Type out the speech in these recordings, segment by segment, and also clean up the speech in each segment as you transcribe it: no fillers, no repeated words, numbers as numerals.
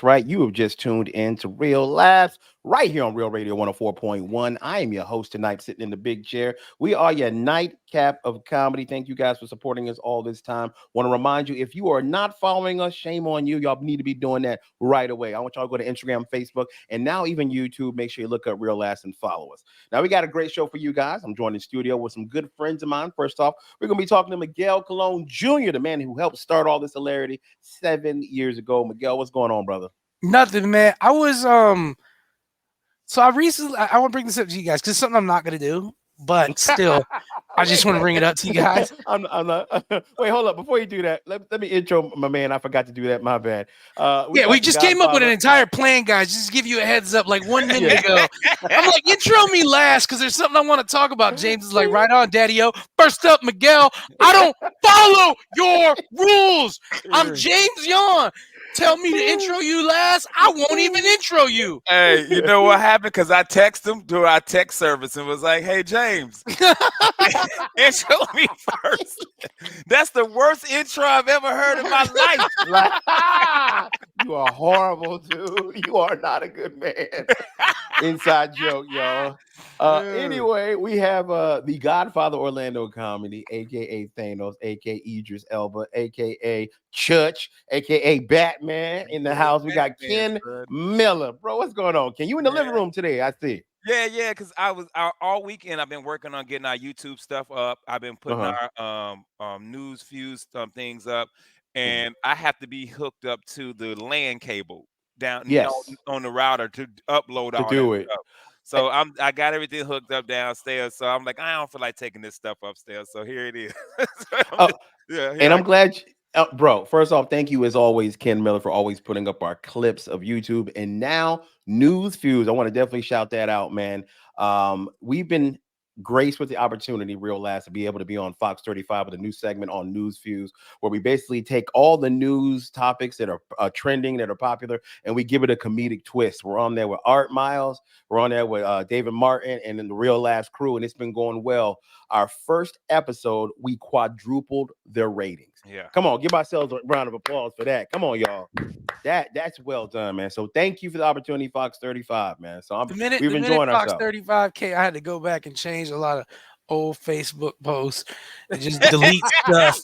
That's right. You have just tuned in to Real Laughs right here on Real Radio 104.1. I am your host tonight, sitting in the big chair. We are your nightcap of comedy. Thank you guys for supporting us all this time. Want to remind you, if you are not following us, shame on you. Y'all need to be doing that right away. I want y'all to go to Instagram, Facebook, and now even YouTube. Make sure you look up Real Laughs and follow us. Now, we got a great show for you guys. I'm joined in studio with some good friends of mine. First off, we're going to be talking to Miguel Colon Jr., the man who helped start all this hilarity 7 years ago. Miguel, what's going on, brother? Nothing, man. I was so I recently I want to bring this up to you guys because it's something I'm not gonna do, but still I just want to bring it up to you guys. I'm not wait, hold up. Before you do that, let me intro my man. I forgot to do that. My bad. We just came up with an entire plan, guys. Just to give you a heads up, like 1 minute ago. I'm like, intro me last because there's something I want to talk about. James is like, right on, Daddy-O. First up, Miguel. I don't follow your rules. I'm James Young. Tell me to intro you last. I won't even intro you. Hey, you know what happened? Because I texted him through our text service and was like, hey, James, intro me first. That's the worst intro I've ever heard in my life. You are horrible, dude. You are not a good man. Inside joke, y'all. Anyway, we have the Godfather Orlando comedy, aka Thanos, aka Idris Elba, aka Church, aka Batman in the house. We got Ken Miller. Bro, what's going on? Ken, you in the living room today, I see. Yeah, because I was all weekend. I've been working on getting our YouTube stuff up. I've been putting our news fuse things up, and I have to be hooked up to the LAN cable down on the router to upload all that stuff. So I got everything hooked up downstairs. So I'm like, I don't feel like taking this stuff upstairs. So here it is. I'm glad. Bro, first off, thank you as always, Ken Miller, for always putting up our clips of YouTube. And now News Fuse. I want to definitely shout that out, man. We've been graced with the opportunity, Real Last, to be able to be on Fox 35 with a new segment on News Fuse, where we basically take all the news topics that are trending, that are popular, and we give it a comedic twist. We're on there with Art Miles, we're on there with David Martin, and then the Real Last crew, and it's been going well. Our first episode, we quadrupled their ratings. Yeah, come on, give ourselves a round of applause for that. Come on, y'all. That's well done, man. So thank you for the opportunity, Fox 35, man. So we've enjoyed ourselves. Fox 35K, I had to go back and change a lot of old Facebook posts and just delete stuff.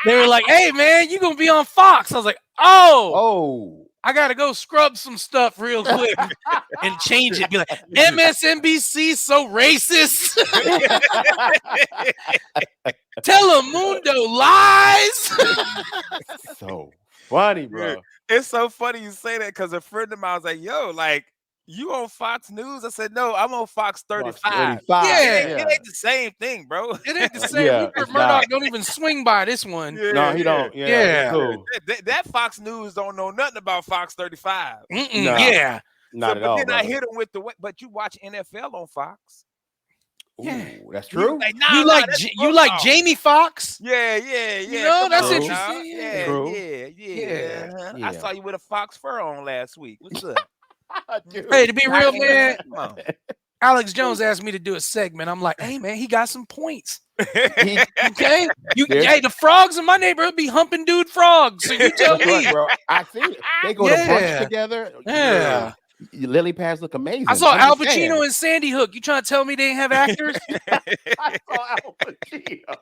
They were like, "Hey, man, you gonna be on Fox?" I was like, "Oh, I gotta go scrub some stuff real quick and change it." Be like, MSNBC so racist. Telemundo lies. So funny, bro. It's so funny you say that because a friend of mine was like, yo, like, you on Fox News? I said, no, I'm on Fox 35. It ain't the same thing, bro. It ain't the same. Rupert Murdoch don't even swing by this one. No, he don't. Cool. That Fox News don't know nothing about Fox 35. Not at all. Then I hit him with but you watch NFL on Fox. Ooh, that's true. You like Jamie Fox? Yeah. You know, that's interesting. Yeah. I saw you with a Fox fur on last week. What's up? Hey, to be real, man, Alex Jones asked me to do a segment. I'm like, hey, man, he got some points. Okay? Hey, the frogs in my neighborhood be humping dude frogs. So you tell me. Bro, I see it. They go to brunch together. Yeah. Lily pads look amazing. I saw Al Pacino and Sandy Hook. You trying to tell me they didn't have actors? I saw Al Pacino.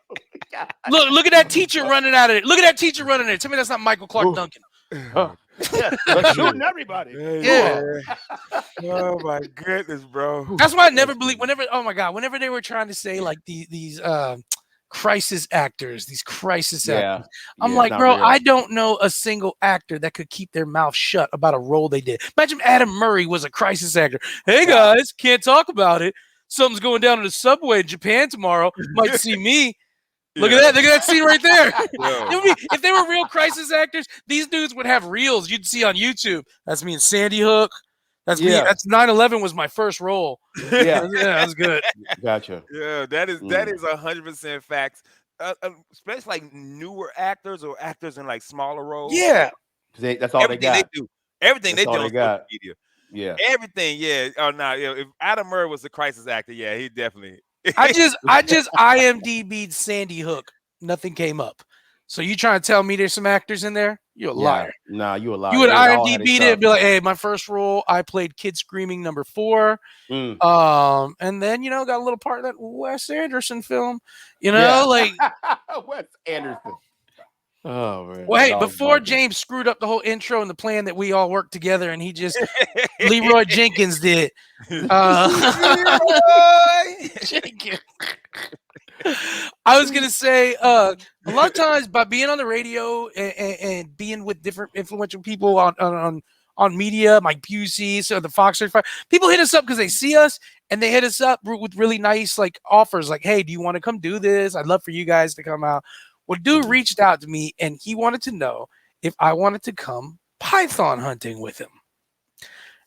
Look at that teacher running out of it. Look at that teacher running there. Tell me that's not Michael Clark Duncan. Shooting everybody. Yeah. Oh my goodness, bro. That's why I never believe. Whenever they were trying to say like these crisis actors, I'm like, bro, real. I don't know a single actor that could keep their mouth shut about a role they did. Imagine Adam Murray was a crisis actor. Hey guys, can't talk about it. Something's going down in the subway in Japan tomorrow. Might see me. Look at that scene right there. If they were real crisis actors, these dudes would have reels you'd see on YouTube. That's me and Sandy Hook. That's me. That's 9/11 was my first role. Yeah, that's good. Gotcha. Yeah, that is 100% facts. Especially like newer actors or actors in like smaller roles. Yeah, that's all they got. They do. Everything they do on social media. Yeah, everything. Yeah. Oh no. If Adam Murray was a crisis actor, yeah, he definitely. I just IMDb'd Sandy Hook. Nothing came up. So you trying to tell me there's some actors in there? You're a liar. Nah, you a liar. You would IMDb it and be like, hey, my first role, I played Kid Screaming #4. And then, got a little part of that Wes Anderson film, like Wes Anderson. Oh man. Well, hey, before James screwed up the whole intro and the plan that we all worked together and he just Leroy Jenkins did. Leroy Jenkins. I was gonna say a lot of times by being on the radio and being with different influential people on media, Mike Busey, so the Fox 35, people hit us up because they see us and they hit us up with really nice like offers, like, hey, do you want to come do this? I'd love for you guys to come out. Well, dude reached out to me and he wanted to know if I wanted to come python hunting with him.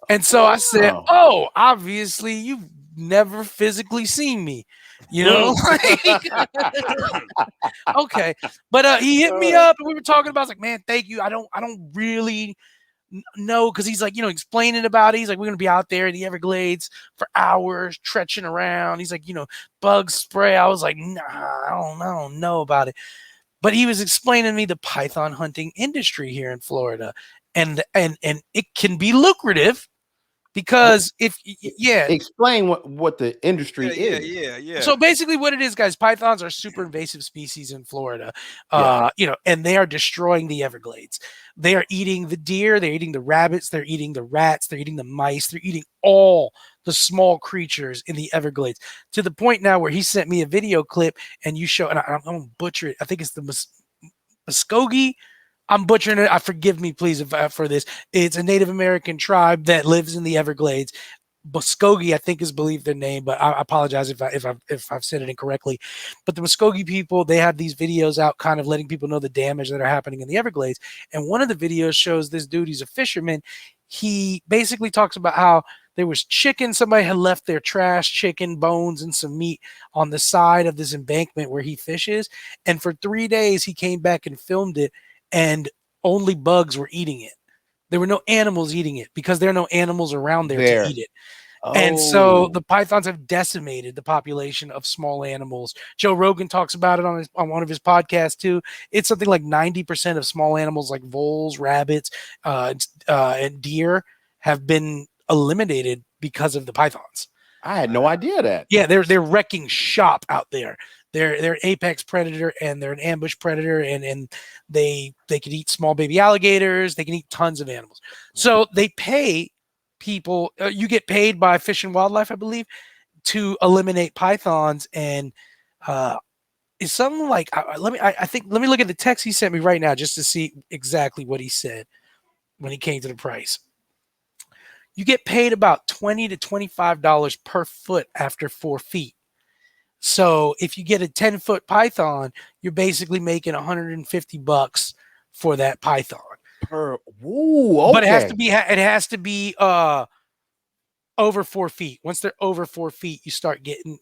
And so I said, oh, obviously you've never physically seen me, okay. But he hit me up and we were talking about, I was like, man, thank you. I don't really know, because he's like, explaining about it. He's like, we're gonna be out there in the Everglades for hours, trekking around. He's like, bug spray. I was like, nah, I don't know about it. But he was explaining to me the python hunting industry here in Florida, and it can be lucrative. Because explain what the industry is. Yeah. So basically what it is, guys, pythons are super invasive species in Florida, and they are destroying the Everglades. They are eating the deer, they're eating the rabbits, they're eating the rats, they're eating the mice, they're eating all the small creatures in the Everglades, to the point now where he sent me a video clip and you show, and I'm going to butcher it. I think it's the Muskogee. I'm butchering it. Forgive me, please, for this. It's a Native American tribe that lives in the Everglades. Muskogee, I think, is believed their name, but I apologize if I've said it incorrectly. But the Muskogee people, they have these videos out, kind of letting people know the damage that are happening in the Everglades. And one of the videos shows this dude. He's a fisherman. He basically talks about how there was chicken. Somebody had left their trash chicken bones and some meat on the side of this embankment where he fishes. And for 3 days, he came back and filmed it. And only bugs were eating it. There were no animals eating it because there are no animals around there to eat it. And so the pythons have decimated the population of small animals. Joe Rogan talks about it on one of his podcasts too. It's something like 90% of small animals like voles, rabbits, and deer have been eliminated because of the pythons. I had no idea that. Yeah, they're wrecking shop out there. They're an apex predator and they're an ambush predator, and they can eat small baby alligators. They can eat tons of animals. So they pay people. You get paid by Fish and Wildlife, I believe, to eliminate pythons. And it's something like let me look at the text he sent me right now just to see exactly what he said when he came to the price. You get paid about $20 to $25 per foot after 4 feet. So if you get a 10-foot python, you're basically making $150 for that python. Okay. But it has to be over 4 feet. Once they're over 4 feet, you start getting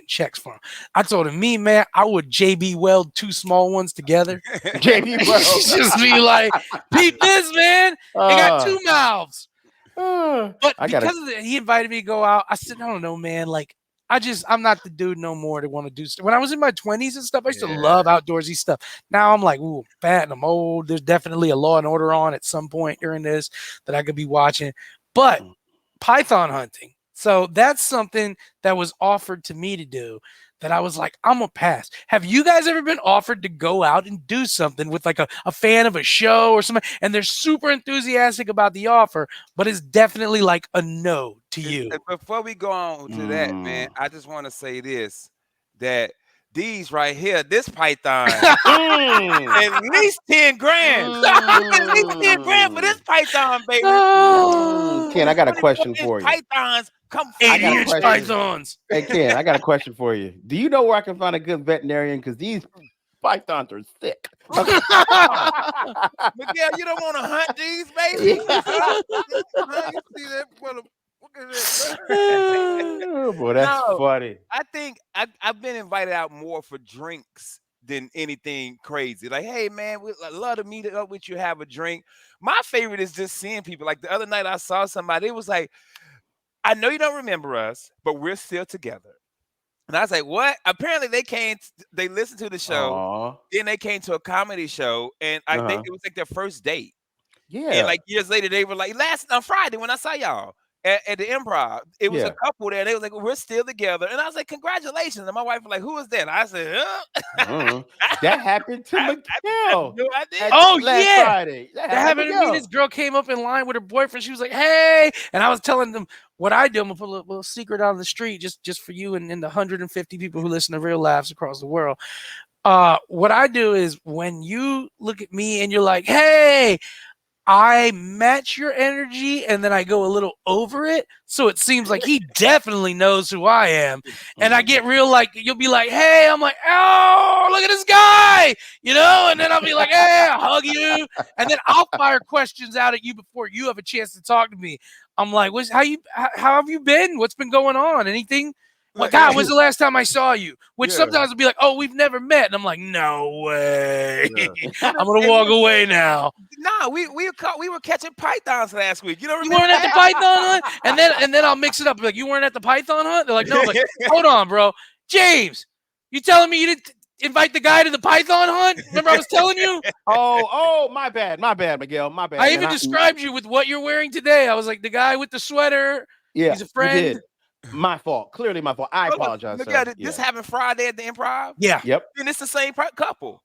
checks for them. I told him, man, I would JB weld 2 small ones together. JB weld. Just be like, peep this, man. They got 2 mouths. But he invited me to go out. I said, I don't know, man. Like, I'm not the dude no more to want to do stuff. When I was in my 20s and stuff, I used to love outdoorsy stuff. Now I'm like, ooh, fat and I'm old. There's definitely a Law and Order on at some point during this that I could be watching. But python hunting. So that's something that was offered to me to do that I was like, I'm gonna pass. Have you guys ever been offered to go out and do something with like a fan of a show or something, and they're super enthusiastic about the offer, but it's definitely like a no to you? Before we go on to that, man, I just want to say this, that these right here, this python, at least 10 grand. At least 10 grand for this python, baby. Ken, I got a question for you. Pythons come 80-inch pythons. Hey, Ken, I got a question for you. Do you know where I can find a good veterinarian? Because these pythons are sick. Miguel, you don't want to hunt these, baby? You see that? Oh, boy, that's funny. I think I've been invited out more for drinks than anything crazy. Like, hey, man, I'd love to meet up with you, have a drink. My favorite is just seeing people. Like the other night I saw somebody, it was like, I know you don't remember us, but we're still together. And I was like, what? Apparently they listened to the show, Aww. then they came to a comedy show, and it was like their first date. Yeah. And like years later, they were like, on Friday when I saw y'all at the Improv, it was a couple there. They was like, we're still together. And I was like, congratulations. And my wife was like, who is that? I said, that happened to Miguel. No idea. Last Friday. That happened to me. This girl came up in line with her boyfriend. She was like, hey. And I was telling them what I do. I'm going to put a little secret out on the street just for you and the 150 people who listen to Real Laughs across the world. What I do is when you look at me and you're like, hey, I match your energy and then I go a little over it. So it seems like he definitely knows who I am. And I get real like, you'll be like, hey, I'm like, oh, look at this guy, and then I'll be like, hey, I'll hug you. And then I'll fire questions out at you before you have a chance to talk to me. I'm like, how have you been? What's been going on? Anything? Like, God, when's the last time I saw you? Which sometimes will be like, oh, we've never met. And I'm like, no way. I'm going to walk away now. Nah, we were catching pythons last week. You don't remember? You weren't at the python hunt? And then I'll mix it up. Like, you weren't at the python hunt? They're like, no. I'm like, hold on, bro. James, you telling me you didn't invite the guy to the python hunt? Remember I was telling you? Oh, my bad, Miguel. My bad. I even described you with what you're wearing today. I was like, the guy with the sweater. Yeah, he's a friend. You did. My fault. Clearly my fault. I apologize. Look at it. This happened Friday at the Improv. Yeah. Yep. And it's the same couple.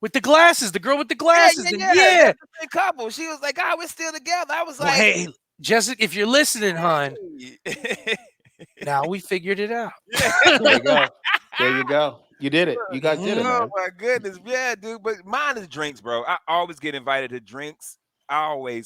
With the glasses, the girl with the glasses. Yeah. The same couple. She was like, we're still together. I was like, hey, Jessica, if you're listening, hon. Now we figured it out. There you go. You did it. You guys did it, man. Oh my goodness. Yeah, dude. But mine is drinks, bro. I always get invited to drinks. I want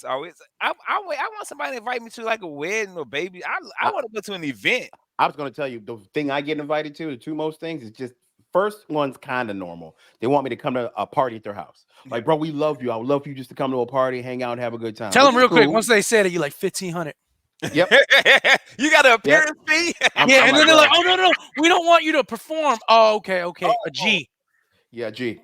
somebody to invite me to like a wedding or baby. I want to go to an event. I was going to tell you the thing I get invited to, the two most things is just first one's kind of normal. They want me to come to a party at their house. Like, bro, we love you. I would love for you just to come to a party, hang out, and have a good time. Tell them real quick. Once they said it, you like 1,500. Yep. You got an appearance fee? And then they're like, oh, no. We don't want you to perform. Oh, okay. A G. Yeah, G.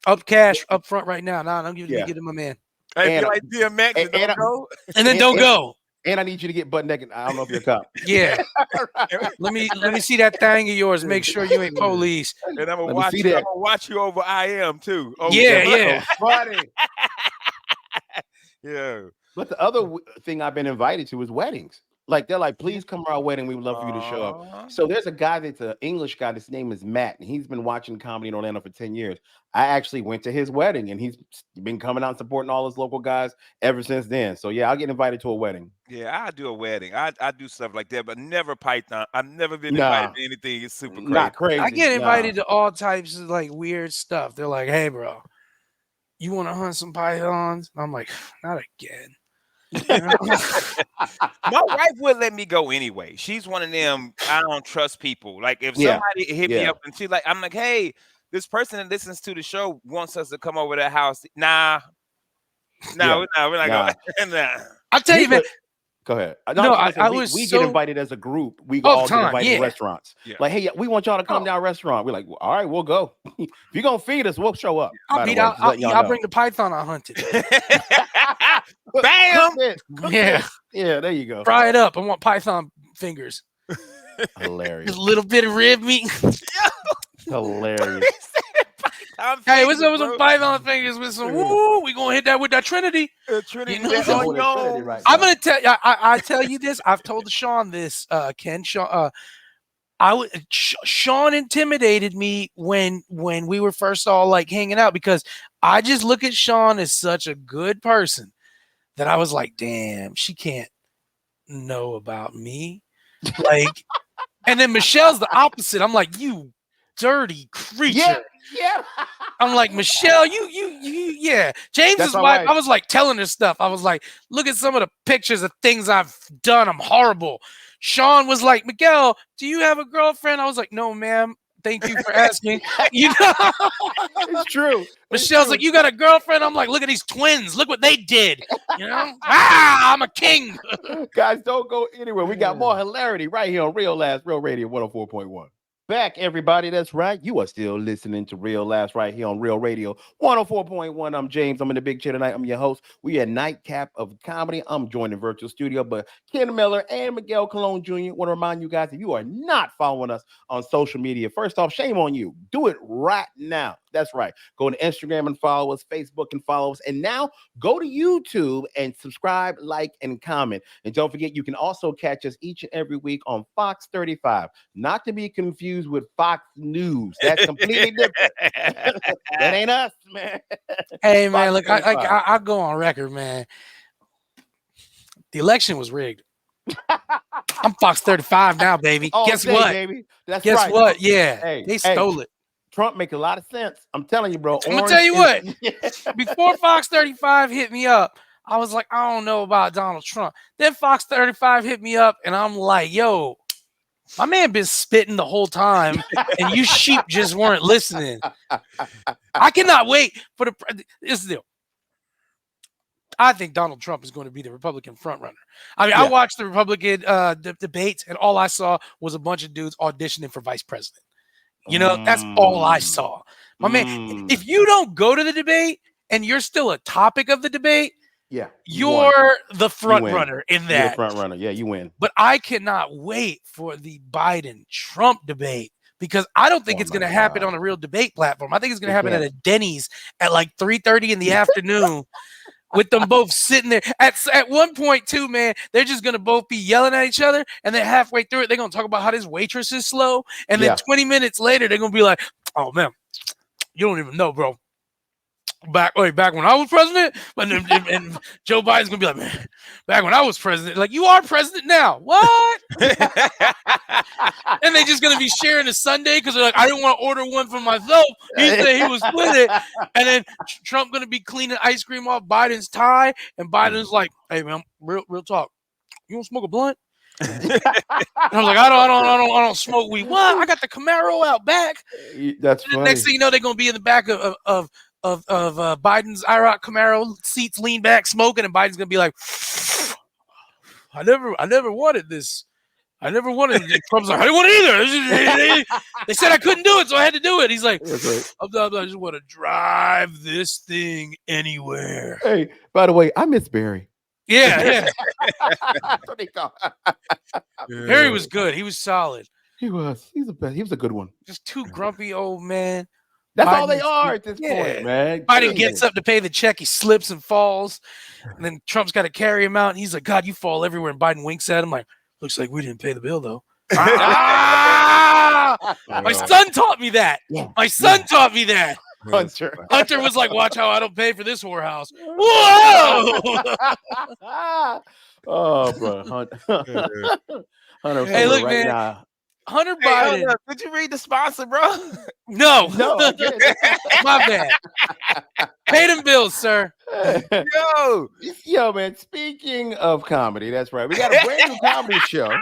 Up cash up front right now. Nah, I'm giving it to my man. Hey, like DMX and don't go. And then don't go. And I need you to get butt naked. I don't know if you're a cop. Yeah. Let me see that thing of yours. Make sure you ain't police. And I'm gonna watch you over I am too. Yeah. Funny. Yeah. But the other thing I've been invited to is weddings. Like, they're like, please come to our wedding. We would love for you to show up. So there's a guy that's an English guy. His name is Matt, and he's been watching comedy in Orlando for 10 years. I actually went to his wedding, and he's been coming out and supporting all his local guys ever since then. So, yeah, I'll get invited to a wedding. Yeah, I do a wedding. I do stuff like that, but never Python. I've never been invited to anything. It's super crazy. Not crazy. I get invited to all types of, like, weird stuff. They're like, hey, bro, you want to hunt some pythons? I'm like, not again. My wife would let me go anyway. She's one of them, I don't trust people. Like, if somebody hit me up and I'm like, hey, this person that listens to the show wants us to come over to their house. Nah, we're not going. I'll tell you, man. Go ahead. We get invited as a group. We all get invited to restaurants. Yeah. Like, hey, we want y'all to come to our restaurant. We're like, well, all right, we'll go. If you're going to feed us, we'll show up. I'll bring the python I hunted. Bam! Yeah, there you go. Fry it up. I want python fingers. Hilarious. Just a little bit of rib meat. Hilarious. Hey, what's up with some python fingers with some we gonna hit that with that Trinity. Trinity. I'm gonna tell you. I tell you this. I've told Sean this. Ken, Sean. Sean intimidated me when we were first all like hanging out because I just look at Sean as such a good person that I was like, damn, she can't know about me. Like, and then Michelle's the opposite. I'm like, you dirty creature. Yeah. I'm like, Michelle, you James's wife, I was like telling her stuff. I was like, look at some of the pictures of things I've done. I'm horrible. Sean was like, Miguel, do you have a girlfriend? I was like, no, ma'am. Thank you for asking. It's true. Michelle's like, you got a girlfriend? I'm like, look at these twins. Look what they did. I'm a king. Guys, don't go anywhere. We got more hilarity right here on Real Laughs, Real Radio 104.1. Back, everybody. That's right. You are still listening to Real Laughs right here on Real Radio 104.1. I'm James. I'm in the big chair tonight. I'm your host. We are Nightcap of Comedy. I'm joined in virtual studio, but Ken Miller and Miguel Colon Jr. want to remind you guys, if you are not following us on social media, first off, shame on you. Do it right now. That's right. Go to Instagram and follow us, Facebook and follow us. And now go to YouTube and subscribe, like, and comment. And don't forget, you can also catch us each and every week on Fox 35. Not to be confused with Fox News. That's completely different. That ain't us, man. Hey, man, look, I go on record, man. The election was rigged. I'm Fox 35 now, baby. Guess what? Baby. That's Guess right. what? Yeah, they stole it. Trump make a lot of sense. I'm telling you, bro. I'm gonna tell you what. Before Fox 35 hit me up, I was like, I don't know about Donald Trump. Then Fox 35 hit me up, and I'm like, yo, my man been spitting the whole time, and you sheep just weren't listening. I cannot wait for this deal. I think Donald Trump is going to be the Republican frontrunner. I mean, I watched the Republican debates, and all I saw was a bunch of dudes auditioning for vice president. You know, that's all I saw. My man, if you don't go to the debate and you're still a topic of the debate, you're the front runner in that. You're the front runner. Yeah, you win. But I cannot wait for the Biden-Trump debate because I don't think it's going to happen on a real debate platform. I think it's going to happen at a Denny's at like 3:30 in the afternoon with them both sitting there. At one point, too, man, they're just going to both be yelling at each other, and then halfway through it, they're going to talk about how this waitress is slow, and then 20 minutes later, they're going to be like, oh, man, you don't even know, bro. Back when I was president, and Joe Biden's gonna be like, man, back when I was president, like you are president now. What? And they just gonna be sharing a sundae because they're like, I didn't want to order one for myself. He said he was with it, and then Trump gonna be cleaning ice cream off Biden's tie, and Biden's like, hey man, real talk, you don't smoke a blunt? And I was like, I don't smoke weed. What? I got the Camaro out back. That's funny. Next thing you know, they're gonna be in the back of Biden's IROC Camaro seats, lean back, smoking, and Biden's gonna be like, I never wanted this. I never wanted it. Trump's like, I didn't want it either. They said I couldn't do it, so I had to do it. He's like, I just want to drive this thing anywhere. Hey, by the way, I miss Barry. Yeah. Barry was good. He was solid. He was. He's the best. He was a good one. Just two grumpy old men. That's all they are at this point, man. Biden gets up to pay the check. He slips and falls. And then Trump's got to carry him out. And he's like, God, you fall everywhere. And Biden winks at him like, looks like we didn't pay the bill, though. My son taught me that. My son taught me that. Hunter was like, watch how I don't pay for this whorehouse. Whoa! Oh, bro. Hunter, hey, look, man. Now. Hunter Biden. Did you read the sponsor, bro? No. My bad. Pay them bills, sir. Yo, man. Speaking of comedy, that's right. We got a brand new comedy show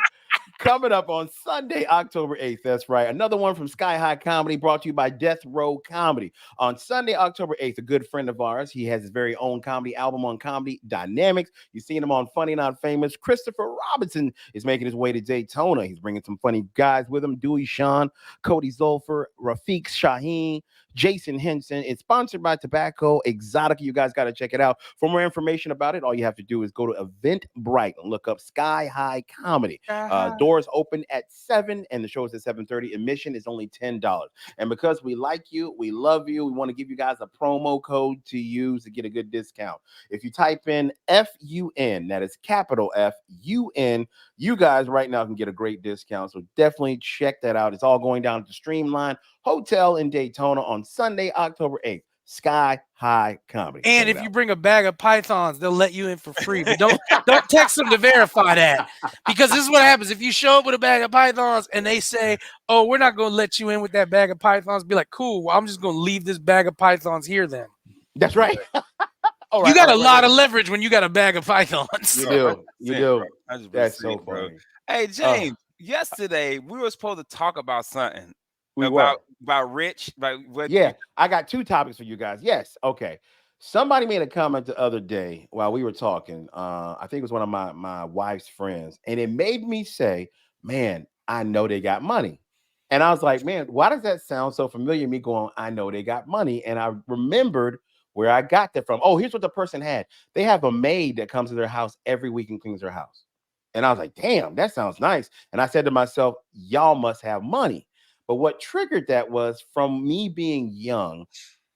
coming up on Sunday, October 8th. That's right. Another one from Sky High Comedy brought to you by Death Row Comedy. On Sunday, October 8th, a good friend of ours, he has his very own comedy album on Comedy Dynamics. You've seen him on Funny Not Famous. Christopher Robinson is making his way to Daytona. He's bringing some funny guys with him. Dewey Sean, Cody Zolfer, Rafiq Shaheen, Jason Henson. It's sponsored by Tobacco Exotica. You guys got to check it out. For more information about it, all you have to do is go to Eventbrite and look up Sky High Comedy. Doors open at 7 and the show is at 7:30. Admission is only $10. And because we like you, we love you, we want to give you guys a promo code to use to get a good discount. If you type in FUN, that is capital FUN, you guys right now can get a great discount. So definitely check that out. It's all going down at the Streamline Hotel in Daytona on Sunday, October 8th. Sky High Comedy. And if you bring a bag of pythons, they'll let you in for free. But don't text them to verify that. Because this is what happens. If you show up with a bag of pythons and they say, oh, we're not going to let you in with that bag of pythons, be like, cool, well, I'm just going to leave this bag of pythons here then. That's right. You got a lot of leverage when you got a bag of pythons. You do. That's so funny. Hey, James, yesterday we were supposed to talk about something. About Rich. I got two topics for you guys. Yes. Okay. Somebody made a comment the other day while we were talking. I think it was one of my wife's friends, and it made me say, man, I know they got money. And I was like, man, why does that sound so familiar? Me going, I know they got money. And I remembered where I got that from. Oh, here's what the person had. They have a maid that comes to their house every week and cleans their house. And I was like, damn, that sounds nice. And I said to myself, y'all must have money. But what triggered that was from me being young.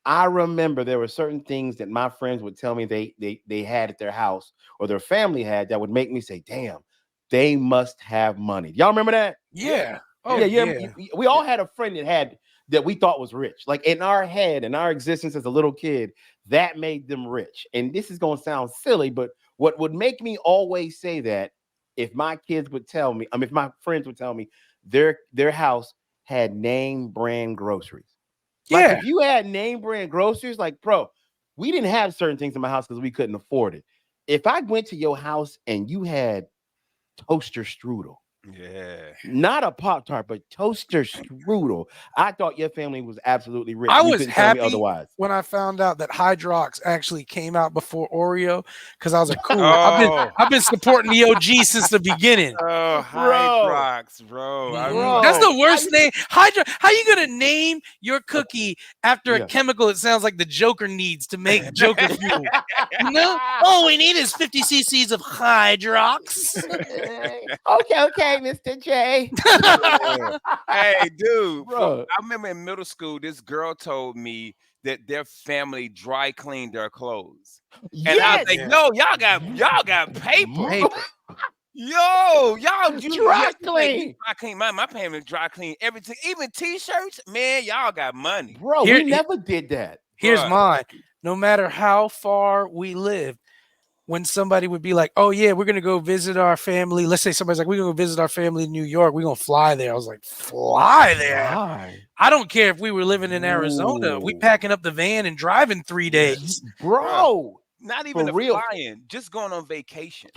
I remember there were certain things that my friends would tell me they had at their house or their family had that would make me say, damn, they must have money. Y'all remember that? Yeah. Oh, yeah. We all had a friend that we thought was rich. Like in our head, in our existence as a little kid, that made them rich. And this is going to sound silly, but what would make me always say that if my kids would tell me, if my friends would tell me their house had name brand groceries. Like if you had name brand groceries, like, bro, we didn't have certain things in my house because we couldn't afford it. If I went to your house and you had toaster strudel, not a Pop-Tart, but toaster strudel, I thought your family was absolutely rich. I you was couldn't tell me happy otherwise. when I found out that Hydrox actually came out before Oreo, because I was like, cool. I've been supporting the OG since the beginning. Oh, Hydrox, bro. That's the worst name. How you gonna name your cookie after a chemical it sounds like the Joker needs to make Joker fuel? No, all we need is 50 cc's of Hydrox. okay, Mr. J. Hey, dude, bro. I remember in middle school, this girl told me that their family dry cleaned their clothes. And I was like, yo, y'all got paper. Yo, y'all dry clean. Dry clean. My family dry clean everything, even t-shirts. Man, y'all got money. Bro, we never did that. Here's mine. No matter how far we lived, when somebody would be like, oh yeah, we're gonna go visit our family. Let's say somebody's like, we're gonna go visit our family in New York. We're gonna fly there. I was like, fly there? Why? I don't care if we were living in Arizona. We packing up the van and driving 3 days. Bro. Not even flying, just going on vacation.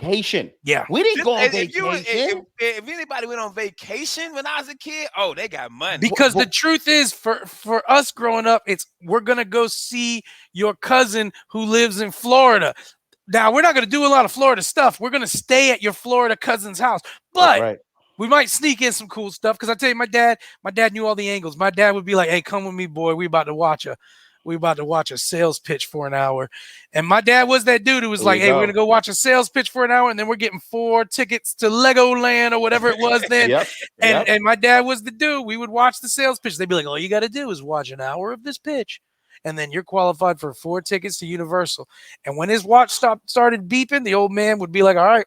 Yeah. We didn't go on vacation. If anybody went on vacation when I was a kid, oh, they got money. Because the truth is, for us growing up, we're gonna go see your cousin who lives in Florida. Now, we're not going to do a lot of Florida stuff. We're going to stay at your Florida cousin's house. But we might sneak in some cool stuff. Because I tell you, my dad knew all the angles. My dad would be like, hey, come with me, boy. We about to watch a sales pitch for an hour. And my dad was that dude who was like, hey, we're going to go watch a sales pitch for an hour. And then we're getting 4 tickets to Legoland or whatever it was then. And my dad was the dude. We would watch the sales pitch. They'd be like, all you got to do is watch an hour of this pitch. And then you're qualified for 4 tickets to Universal. And when his watch started beeping, the old man would be like, all right,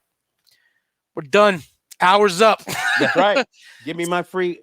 we're done. Hour's up. That's right. Give me my free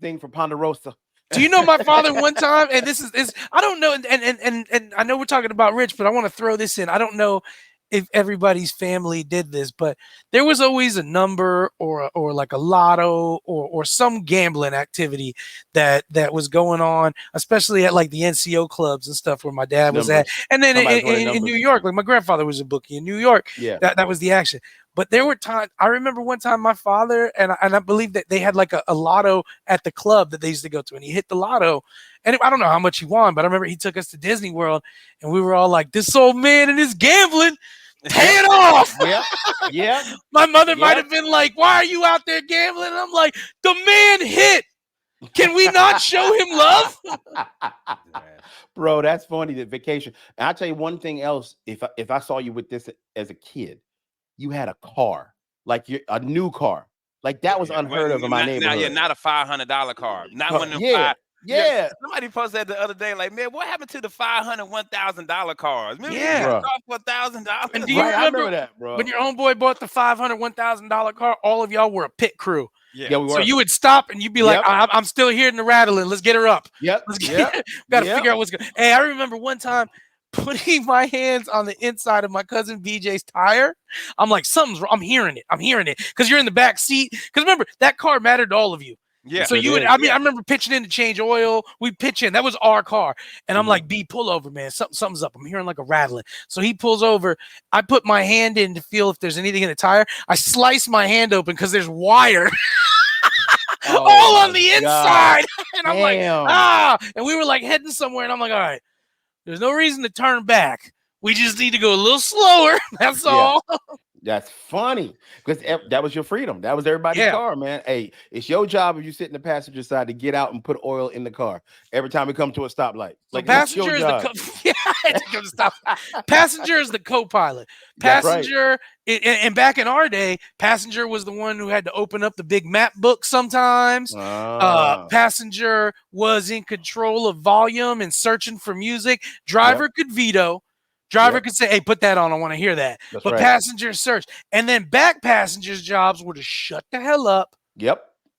thing for Ponderosa. Do you know my father one time? And this is I don't know. And I know we're talking about Rich, but I want to throw this in. I don't know if everybody's family did this, but there was always a number or like a lotto or some gambling activity that was going on, especially at like the NCO clubs and stuff where my dad was at. And then in New York, like my grandfather was a bookie in New York. Yeah, that was the action. But there were times, I remember one time my father, and I believe that they had like a lotto at the club that they used to go to, and he hit the lotto. And I don't know how much he won, but I remember he took us to Disney World, and we were all like, this old man and his gambling, pay it off. Yeah. My mother might have been like, why are you out there gambling? And I'm like, the man hit. Can we not show him love? Bro, that's funny, that vacation. And I'll tell you one thing else. If I saw you with this as a kid, you had a car, like a new car. Like that was unheard of in my neighborhood. Not a $500 car. Not one of them five. Yeah. Somebody posted that the other day, like, man, what happened to the $500, $1,000 cars? Remember for $1,000? And do you remember that, bro? When your homeboy bought the $500, $1,000 car, all of y'all were a pit crew. Yeah, we were. So you would stop and you'd be like, I'm still hearing the rattling. Let's get her up. Yep. Got to figure out what's going on. Hey, I remember one time putting my hands on the inside of my cousin BJ's tire. I'm like, something's wrong. I'm hearing it. Because you're in the back seat. Because remember, that car mattered to all of you. Yeah. So you would, I remember pitching in to change oil. We pitch in. That was our car. And I'm like, B, pull over, man. Something's up. I'm hearing like a rattling. So he pulls over. I put my hand in to feel if there's anything in the tire. I slice my hand open because there's wire all on the inside. And I'm like, and we were like heading somewhere. And I'm like, all right, there's no reason to turn back. We just need to go a little slower. That's all. That's funny because that was your freedom. That was everybody's car, man. Hey, it's your job if you sit in the passenger side to get out and put oil in the car every time we come to a stoplight. Like, so passenger is passenger is the co-pilot. Passenger, and back in our day, passenger was the one who had to open up the big map book sometimes. Passenger was in control of volume and searching for music. Driver could veto. Driver could say, hey, put that on. I want to hear that. But passengers search. And then back passengers' jobs were to shut the hell up.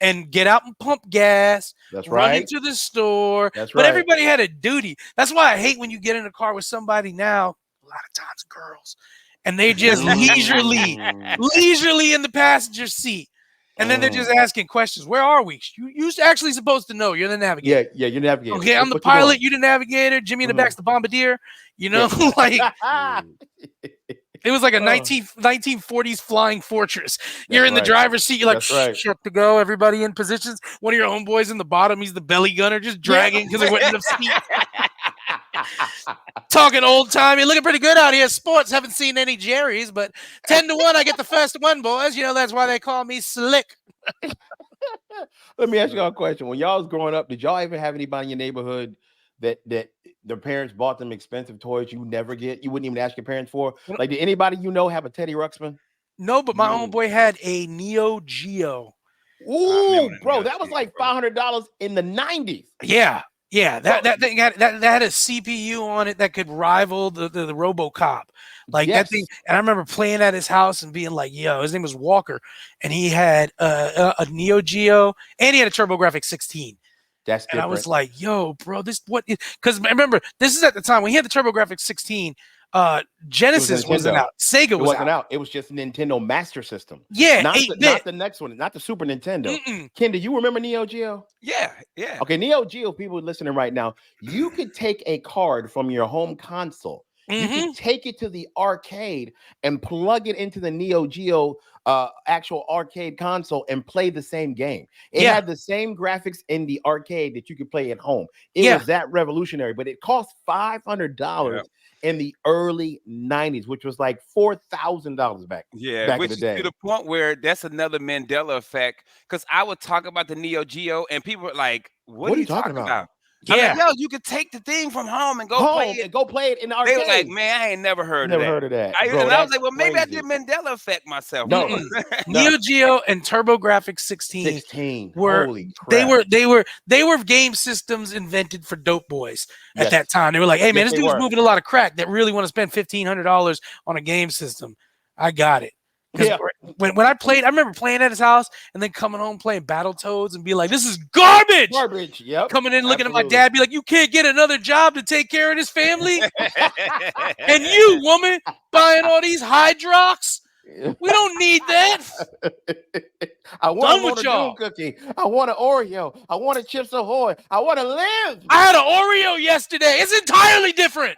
And get out and pump gas. Run into the store. But everybody had a duty. That's why I hate when you get in a car with somebody now, a lot of times girls, and they just leisurely in the passenger seat. And then they're just asking questions. Where are we? You're actually supposed to know. You're the navigator. Yeah, you're the navigator. Okay, I'm the pilot. You're the navigator. Jimmy in the back's the bombardier. You know, like it was like a 1940s flying fortress. You're in the driver's seat. You're like, shut to go. Everybody in positions. One of your homeboys in the bottom. He's the belly gunner, just dragging because they went in the seat. Talking old time. You're looking pretty good out here. Sports. Haven't seen any Jerry's, but 10-1, I get the first one, boys. You know, that's why they call me Slick. Let me ask y'all a question. When y'all was growing up, did y'all ever have anybody in your neighborhood that their parents bought them expensive toys you never get? You wouldn't even ask your parents for? Like, did anybody you know have a Teddy Ruxpin? No, but my homeboy had a Neo Geo. Ooh, bro, that was like $500 in the 90s. Yeah. Yeah, that thing had a CPU on it that could rival the RoboCop, like that thing. And I remember playing at his house and being like, "Yo," his name was Walker, and he had a Neo Geo and he had a TurboGrafx 16. That's different. And I was like, "Yo, bro, this what?" Because remember, this is at the time when he had the TurboGrafx 16. Genesis wasn't out. Sega wasn't out. It was just Nintendo Master System. Yeah, not the next one, not the Super Nintendo. Ken, do you remember Neo Geo? Yeah. Okay, Neo Geo, people listening right now, you could take a card from your home console. You could take it to the arcade and plug it into the Neo Geo actual arcade console and play the same game. It had the same graphics in the arcade that you could play at home. It was that revolutionary, but it cost $500 in the early 90s, which was like $4,000 back in the day. To the point where that's another Mandela effect, because I would talk about the Neo Geo and people were like, what are you talking about? Yeah, like, yo, you could take the thing from home and go play it in the arcade. They were like, man, I ain't never heard of that. Bro, and I was like, well, maybe I did Mandela effect myself. No, Neo Geo and TurboGrafx 16 were holy crap. they were game systems invented for dope boys at that time. They were like, hey man, this dude's moving a lot of crack that really want to spend $1,500 on a game system. I got it. Because when I played, I remember playing at his house and then coming home playing Battletoads and be like, this is garbage. Coming in, looking at my dad, be like, you can't get another job to take care of this family? And you, woman, buying all these Hydrox? We don't need that. I want a Doom cookie. I want an Oreo. I want a Chips Ahoy. I want to live. I had an Oreo yesterday. It's entirely different.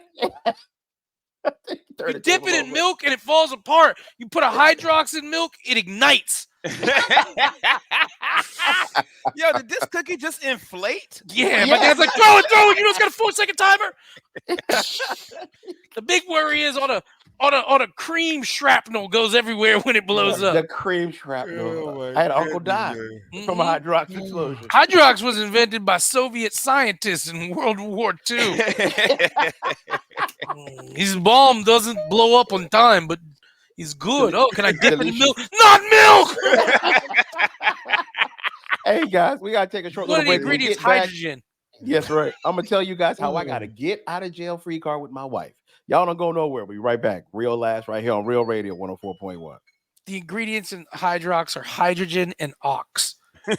You dip it in milk and it falls apart. You put a Hydrox in milk, it ignites. Yo, did this cookie just inflate? Yeah, my dad's like, throw it. You know it's got a 4-second timer. The big worry is all the cream shrapnel goes everywhere when it blows up. The cream shrapnel. I had an uncle die from a Hydrox explosion. Hydrox was invented by Soviet scientists in World War II. His bomb doesn't blow up on time, but he's good. Oh, can I dip it in milk? Not milk! Hey, guys, we got to take a short little break. One of the ingredients, hydrogen. Yes, right. I'm going to tell you guys how I got to get out of jail free card with my wife. Y'all don't go nowhere. We'll be right back. Real Last right here on Real Radio 104.1. The ingredients in Hydrox are hydrogen and ox.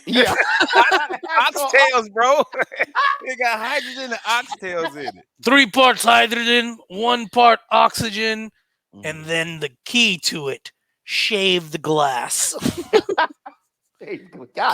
Yeah. Oxtails, bro. They got hydrogen and oxtails in it. 3 parts hydrogen, 1 part oxygen, and then the key to it, shave the glass.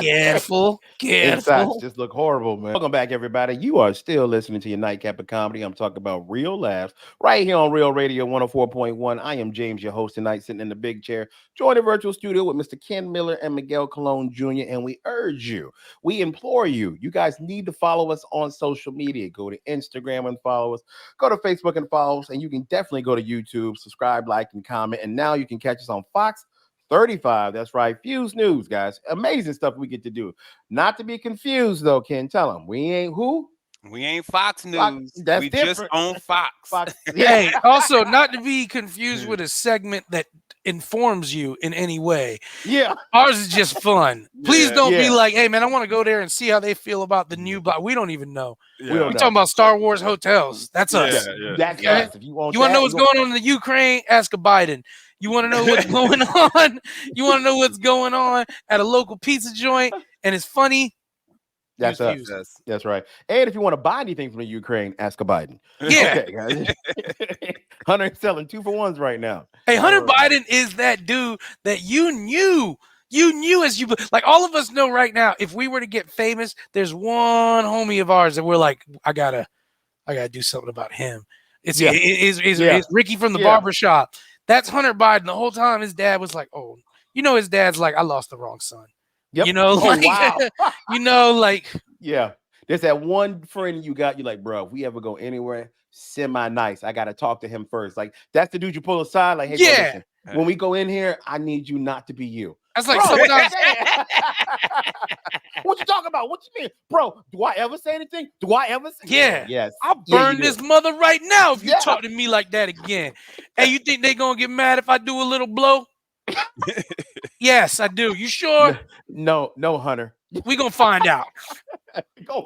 Careful. Insides just look horrible, man. Welcome back, everybody. You are still listening to your Nightcap of Comedy. I'm talking about real laughs right here on Real Radio 104.1. I am James, your host tonight, sitting in the big chair, joined the virtual studio with Mr. Ken Miller and Miguel Colon Jr. And we urge you, we implore you, you guys need to follow us on social media. Go to Instagram and follow us. Go to Facebook and follow us. And you can definitely go to YouTube, subscribe, like, and comment. And now you can catch us on Fox 35. That's right. Fuse News, guys. Amazing stuff we get to do. Not to be confused, though, Ken. Tell them. We ain't who? We ain't Fox News. That's we different. Just on Fox. Yeah. Hey, also, not to be confused with a segment that informs you in any way. Yeah. Ours is just fun. Please don't be like, hey, man, I want to go there and see how they feel about the new block. We don't even know. Yeah. We're talking about Star Wars hotels. That's us. That's us. If you want to know what's going on in the Ukraine? Ask a Biden. You want to know what's going on? You want to know what's going on at a local pizza joint and it's funny? That's us. That's right. And if you want to buy anything from the Ukraine, ask a Biden. Yeah. Okay, guys. Hunter is selling 2-for-1s right now. Hey, Hunter Biden is that dude that you knew as you like. All of us know right now, if we were to get famous, there's one homie of ours that we're like, I gotta do something about him. It's Ricky from the barbershop. That's Hunter Biden. The whole time his dad was like, oh, his dad's like, I lost the wrong son. Yep. Wow. Yeah. There's that one friend you got, you're like, bro, if we ever go anywhere semi-nice, I got to talk to him first. Like, that's the dude you pull aside, like, hey, bro, listen, when we go in here, I need you not to be you. That's like sometimes. What you talking about? What you mean? Bro, do I ever say anything? Do I ever say Yeah. Yes. I'll burn this mother right now if you talk to me like that again. Hey, you think they gonna get mad if I do a little blow? Yes, I do. You sure? No, Hunter. We gonna find out.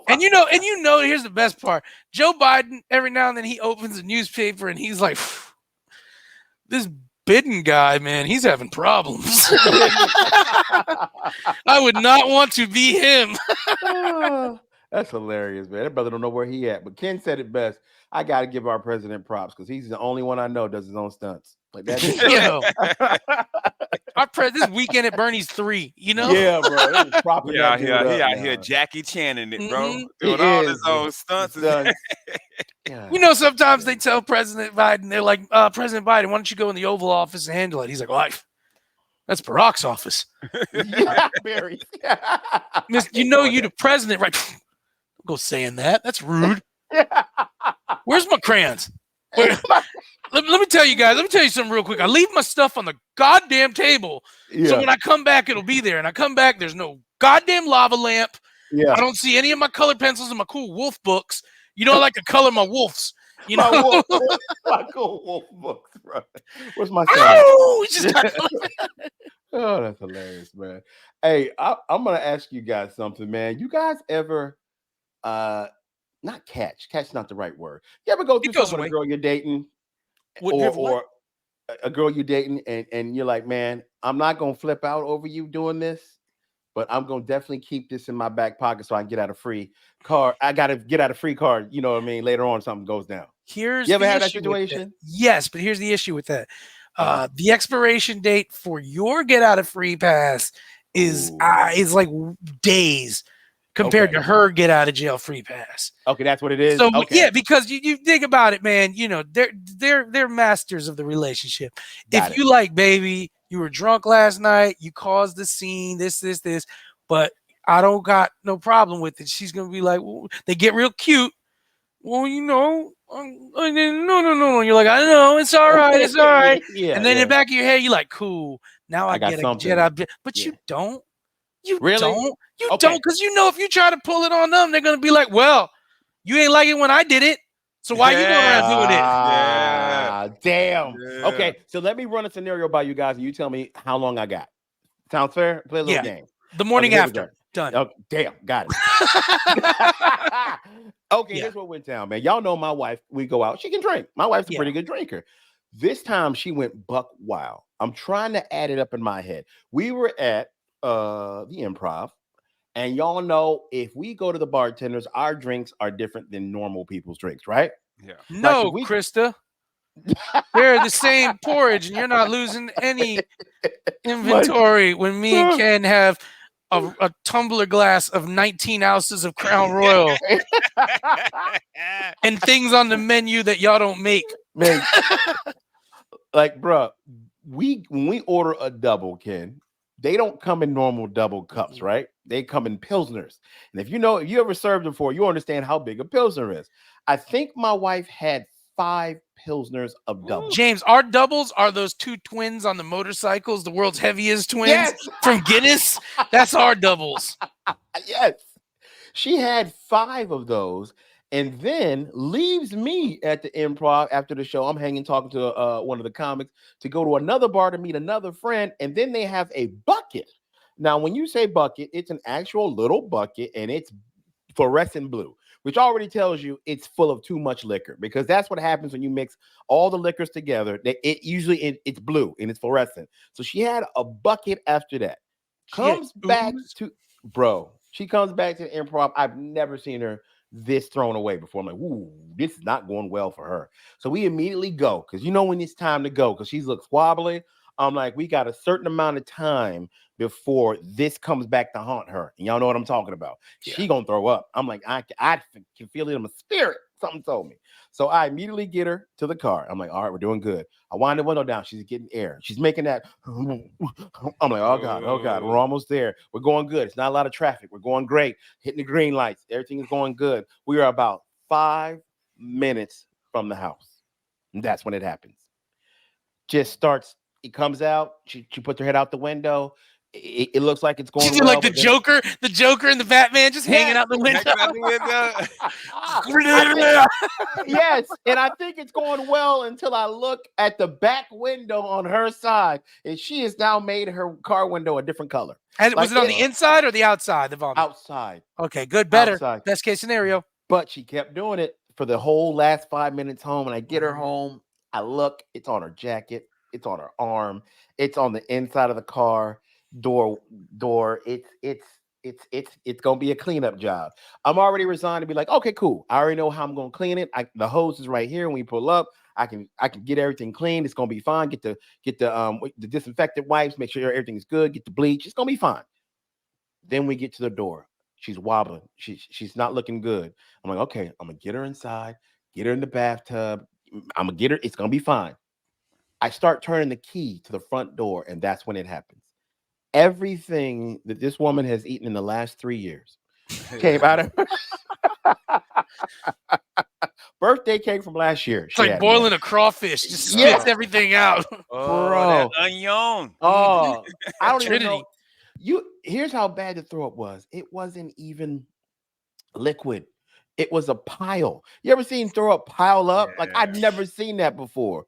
And here's the best part. Joe Biden, every now and then he opens a newspaper and he's like, this Biden guy, man, he's having problems. I would not want to be him. That's hilarious, man. That brother don't know where he at. But Ken said it best. I got to give our president props because he's the only one I know does his own stunts. Like that. This Weekend at Bernie's 3, Yeah, bro. He out here Jackie Channing it, bro. Doing all his own stunts. Sometimes they tell President Biden, they're like, President Biden, why don't you go in the Oval Office and handle it? He's like, well, that's Barack's office. Barry. You the president, right? Don't go saying that. That's rude. Where's my crayons? Let me tell you guys. Let me tell you something real quick. I leave my stuff on the goddamn table. So when I come back, it'll be there. And I come back, there's no goddamn lava lamp. Yeah. I don't see any of my colored pencils and my cool wolf books. I like to color my wolves. My cool wolf books, bro. Where's my son? Oh, he just got Oh, that's hilarious, man. Hey, I'm gonna ask you guys something, man. You guys ever not catch not the right word. You ever go through something with a girl you're dating or a girl you're dating and you're like, man, I'm not gonna flip out over you doing this, but I'm gonna definitely keep this in my back pocket so I can get out a free card. I gotta get out a free card, you know what I mean? Later on, something goes down. You ever had that situation? Yes, but here's the issue with that. The expiration date for your get out of free pass is like days compared to her get out of jail free pass. Okay, that's what it is. So yeah, because you think about it, man. They're masters of the relationship. If you like, baby, you were drunk last night, you caused the scene, this, but I don't got no problem with it. She's gonna be like, well, they get real cute. Well, no. You're like, I know, it's all right, it's all right. And then in the back of your head, you're like, cool. Now I get a Jedi, but you don't. You don't. You don't, because if you try to pull it on them, they're gonna be like, well, you ain't like it when I did it, so why you going around doing it? Damn. Yeah. Okay, so let me run a scenario by you guys, and you tell me how long I got. Sounds fair? Play a little game. The morning after. Done. Oh, damn, got it. Okay, here's what went down, man. Y'all know my wife. We go out. She can drink. My wife's a pretty good drinker. This time she went buck wild. I'm trying to add it up in my head. We were at the Improv, and y'all know if we go to the bartenders, our drinks are different than normal people's drinks, right? Yeah. No, Krista. They're the same porridge, and you're not losing any inventory when me and Ken have a tumbler glass of 19 ounces of Crown Royal and things on the menu that y'all don't make. Man, like, bro, when we order a double, Ken, they don't come in normal double cups, right? They come in Pilsners. And if you ever served before, you understand how big a Pilsner is. I think my wife had 5 Pilsners of double. James, our doubles are those 2 twins on the motorcycles, the world's heaviest twins yes. from Guinness. That's our doubles. Yes. She had 5 of those and then leaves me at the Improv after the show. I'm hanging talking to one of the comics to go to another bar to meet another friend. And then they have a bucket. Now, when you say bucket, it's an actual little bucket and it's fluorescent blue, which already tells you it's full of too much liquor, because that's what happens when you mix all the liquors together. It's blue and it's fluorescent. So she had a bucket after that. Comes back to bro. She comes back to the Improv. I've never seen her this thrown away before. I'm like, ooh, this is not going well for her. So we immediately go, because when it's time to go, because she looks wobbly. I'm like, we got a certain amount of time before this comes back to haunt her. And y'all know what I'm talking about. Yeah. She gonna throw up. I'm like, I can feel it in my spirit. Something told me. So I immediately get her to the car. I'm like, all right, we're doing good. I wind the window down. She's getting air. She's making that. I'm like, oh God, we're almost there. We're going good. It's not a lot of traffic. We're going great. Hitting the green lights. Everything is going good. We are about 5 minutes from the house. And that's when it happens. Just starts. It comes out. She puts her head out the window. It looks like it's going well. Like the Joker and the Batman just hanging out the window. Yes, and I think it's going well until I look at the back window on her side, and she has now made her car window a different color. Was it on the inside or the outside? The vomit? Outside. Okay, good, better. Outside. Best case scenario. But she kept doing it for the whole last 5 minutes home. And I get her home. I look. It's on her jacket. It's on her arm. It's on the inside of the car door. It's gonna be a cleanup job. I'm already resigned to be like, okay, cool. I already know how I'm gonna clean it. The hose is right here. When we pull up, I can get everything cleaned. It's gonna be fine. Get the disinfectant wipes. Make sure everything's good. Get the bleach. It's gonna be fine. Then we get to the door. She's wobbling. She's not looking good. I'm like, okay, I'm gonna get her inside. Get her in the bathtub. I'm gonna get her. It's gonna be fine. I start turning the key to the front door, and that's when it happens. Everything that this woman has eaten in the last 3 years came out of her. Birthday cake from last year. It's like boiling a crawfish. Just spits everything out. Bro. Onion. Oh, I don't even know. Here's how bad the throw up was. It wasn't even liquid. It was a pile. You ever seen throw up pile up? Yeah. Like, I'd never seen that before.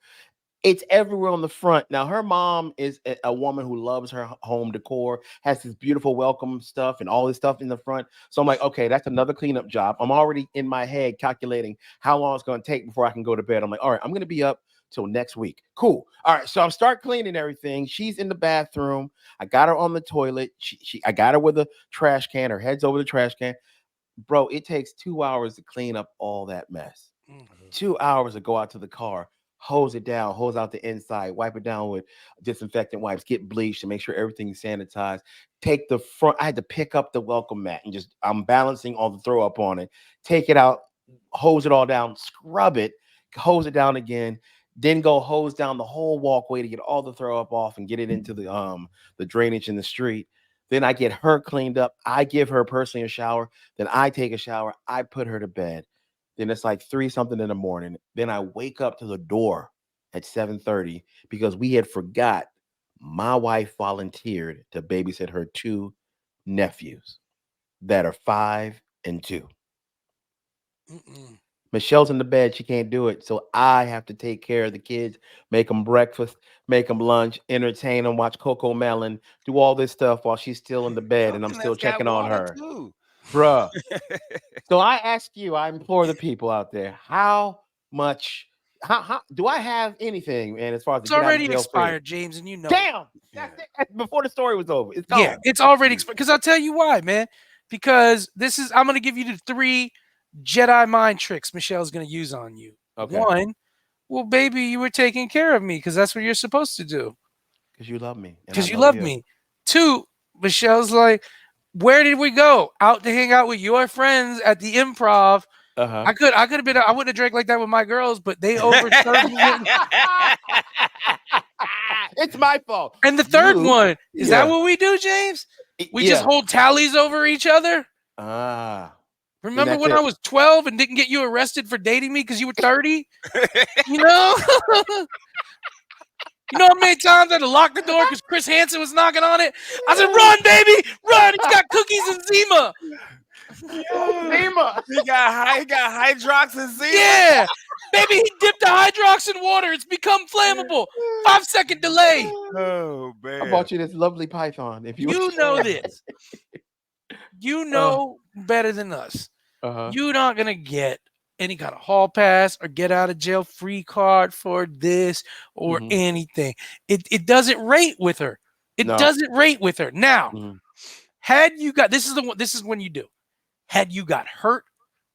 It's everywhere on the front. Now, her mom is a woman who loves her home decor, has this beautiful welcome stuff and all this stuff in the front. So I'm like, okay, that's another cleanup job. I'm already in my head calculating how long it's going to take before I can go to bed. I'm like, all right, I'm going to be up till next week. Cool. All right. So I start cleaning everything. She's in the bathroom. I got her on the toilet. I got her with a trash can. Her head's over the trash can. Bro, it takes 2 hours to clean up all that mess. 2 hours to go out to the car, hose it down, hose out the inside, wipe it down with disinfectant wipes, get bleach to make sure everything's sanitized. Take the front. I had to pick up the welcome mat and I'm balancing all the throw up on it. Take it out, hose it all down, scrub it, hose it down again. Then go hose down the whole walkway to get all the throw up off and get it into the drainage in the street. Then I get her cleaned up. I give her personally a shower. Then I take a shower. I put her to bed. Then it's like 3-something in the morning. Then I wake up to the door at 7:30 because we had forgot my wife volunteered to babysit her 2 nephews that are 5 and 2. Michelle's in the bed. She can't do it. So I have to take care of the kids, make them breakfast, make them lunch, entertain them, watch Coco Melon, do all this stuff while she's still in the bed and I'm still checking on her. Bruh. So I ask you, I implore the people out there, how do I have anything? And as far as it's already expired, James, and you know. Damn. That's it. Before the story was over. It's gone. Yeah, it's already expired. Because I'll tell you why, man. Because I'm going to give you the 3 Jedi mind tricks Michelle's going to use on you. Okay. 1, well, baby, you were taking care of me because that's what you're supposed to do. Because you love me. Because you love me. 2, Michelle's like, Where did we go? Out to hang out with your friends at the Improv. I could have been. I wouldn't have drank like that with my girls, but they overserved me. It's my fault. And the third one, is that what we do, James? We just hold tallies over each other? Remember when I was 12 and didn't get you arrested for dating me because you were 30? You know? You know how many times I had to lock the door because Chris Hansen was knocking on it? I said, run, baby! Run! He's got cookies and Zima! Zima! He got Hydrox and Zima. Yeah! Baby, he dipped the Hydrox in water. It's become flammable. 5-second delay. Oh, man. I bought you this lovely python. If you know this. You know better than us. You're not going to get any kind of hall pass or get out of jail free card for this or anything. It doesn't rate with her. It doesn't rate with her. Now, had you got this is when you do. Had you got hurt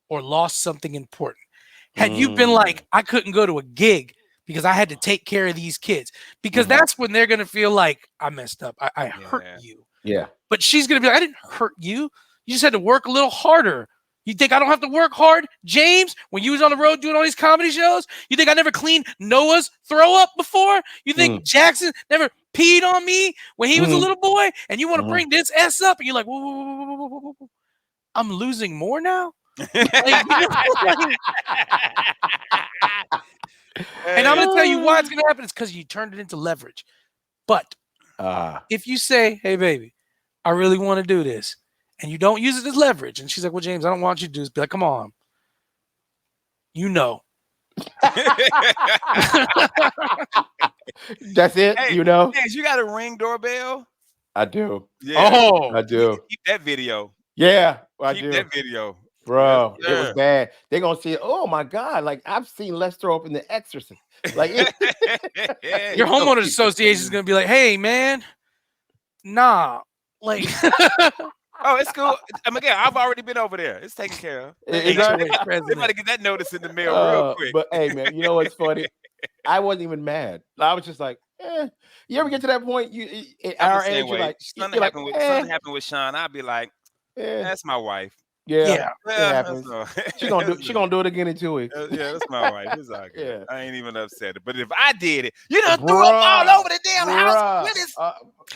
or lost something important. Had you been like, I couldn't go to a gig because I had to take care of these kids, because that's when they're going to feel like I messed up. I hurt you. Yeah. But she's going to be like, I didn't hurt you. You just had to work a little harder. You think I don't have to work hard, James? When you was on the road doing all these comedy shows, you think I never cleaned Noah's throw up before? You think Jackson never peed on me when he was a little boy? And you want to bring this S up, and you're like, whoa, whoa, whoa, whoa, whoa, whoa, whoa. I'm losing more now? And I'm going to tell you why it's going to happen. It's because you turned it into leverage. But if you say, hey, baby, I really want to do this, and you don't use it as leverage, and she's like, well, James, I don't want you to do this. Be like, come on. You know. That's it? Hey, you know? James, you got a Ring doorbell? I do. Yeah. I do. Keep that video. Yeah, I Keep do. that video. Bro, it was bad. They're going to see it. Oh, my God. Like, I've seen Les throw up in The Exorcist. Like, your homeowners association is going to be like, hey, man, nah. Like, oh, it's cool. Again, I've already been over there. It's taken care of. They got to get that notice in the mail real quick. But, hey, man, you know what's funny? I wasn't even mad. I was just like, You ever get to that point? At our age, you're like, something happened with Sean. I'd be like, that's my wife. Yeah, it happens. She gonna do it again in 2 weeks. Yeah, that's my wife. It's all good. I ain't even upset. But if I did it, you done threw up all over the damn house.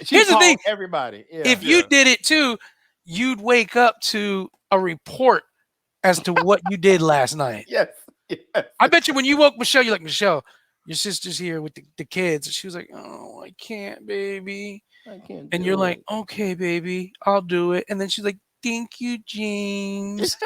Here's the thing, everybody. Yeah. If you did it too, you'd wake up to a report as to what you did last night. Yes. I bet you when you woke Michelle, you're like, Michelle, your sister's here with the kids. And she was like, oh, I can't, baby. I can't. And you're like, okay, baby, I'll do it. And then she's like, thank you, James.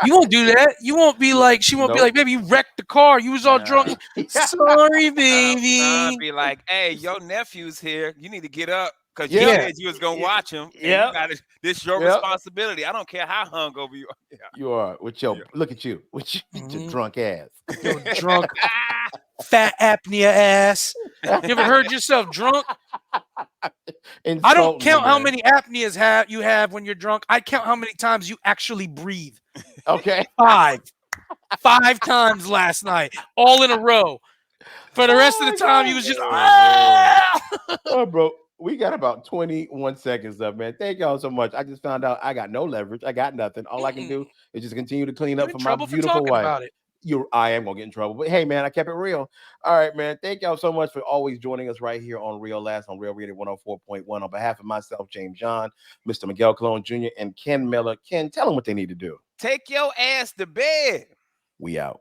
You won't do that. You won't be like, she won't be like, baby, you wrecked the car. You was all drunk. Sorry, baby. I'll be like, hey, your nephew's here. You need to get up because you said you was going to watch him. Yeah. This is your responsibility. I don't care how hungover you are. Yeah. You are. With your, look at you. With your drunk ass. Your drunk, fat apnea ass. You ever heard yourself drunk? I don't count how many apneas you have when you're drunk. I count how many times you actually breathe. Okay. 5 times last night, all in a row. For the rest of the time, you was just oh, bro. We got about 21 seconds left, man. Thank y'all so much. I just found out I got no leverage. I got nothing. All I can do is just continue to clean up for my beautiful wife. About it. I am gonna get in trouble, but hey, man, I kept it real. All right, man. Thank y'all so much for always joining us right here on Real Last on Real Radio 104.1. On behalf of myself, James John, Mr. Miguel Colon Jr., and Ken Miller. Ken, tell them what they need to do. Take your ass to bed. We out.